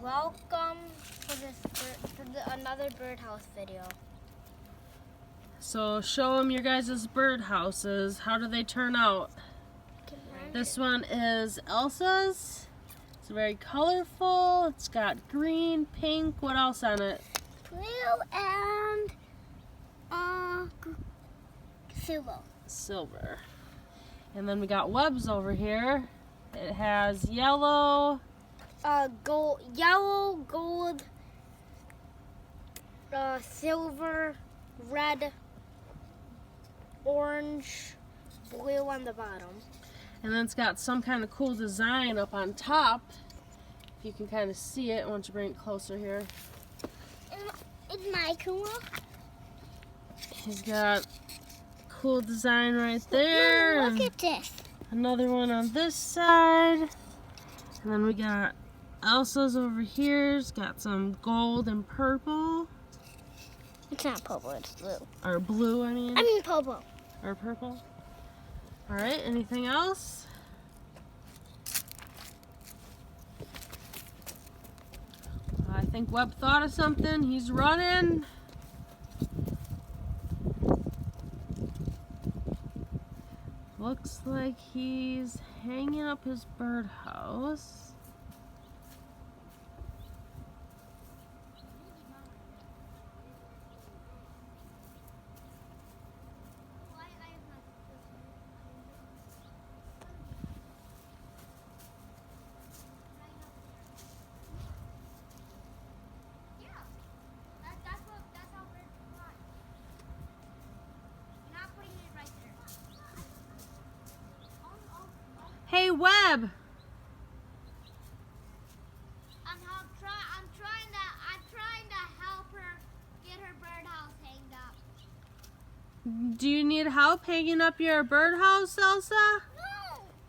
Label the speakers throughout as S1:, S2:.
S1: Welcome to another birdhouse video.
S2: So show them your guys' birdhouses. How do they turn out? This one is Elsa's. It's very colorful. It's got green, pink. What else on it?
S1: Blue and silver.
S2: Silver. And then we got Webb's over here. It has yellow.
S1: Gold, yellow, gold, silver, red, orange, blue on the bottom.
S2: And then it's got some kind of cool design up on top. If you can kind of see it, why don't you bring it closer here?
S1: It's my cool.
S2: He's got cool design right there.
S1: Mama, look at this.
S2: Another one on this side. And then we got Elsa's over here. It's got some gold and purple.
S1: It's not purple, it's blue.
S2: Or blue, I mean.
S1: Purple.
S2: Or purple. All right, anything else? I think Webb thought of something. He's running. Looks like he's hanging up his birdhouse. Hey, Webb!
S1: I'm trying to help her get her birdhouse hanged up.
S2: Do you need help hanging up your birdhouse, Elsa?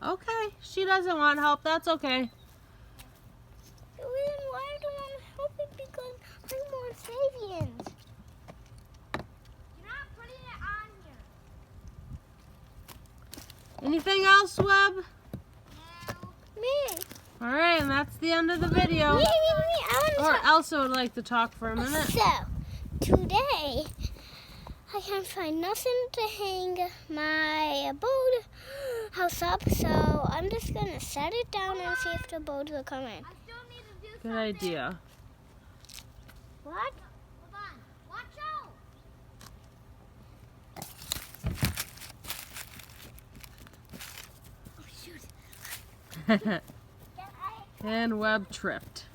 S1: No!
S2: Okay, she doesn't want help. That's okay.
S1: Why do I want to help it? Because I want savings. You're not putting it on here.
S2: Anything else, Webb?
S1: No. Me.
S2: All right, and that's the end of the video.
S1: Me.
S2: Or Elsa would like to talk for a minute.
S1: So, today, I can't find nothing to hang my birdhouse up, so I'm just going to set it down and see if the birds will come in.
S2: Good idea.
S1: What? Hold on. Watch out. Oh, shoot.
S2: And Webb tripped.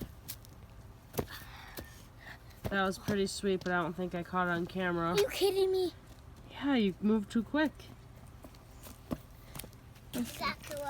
S2: That was pretty sweet, but I don't think I caught it on camera.
S1: Are you kidding me?
S2: Yeah, you moved too quick.
S1: Is that cool?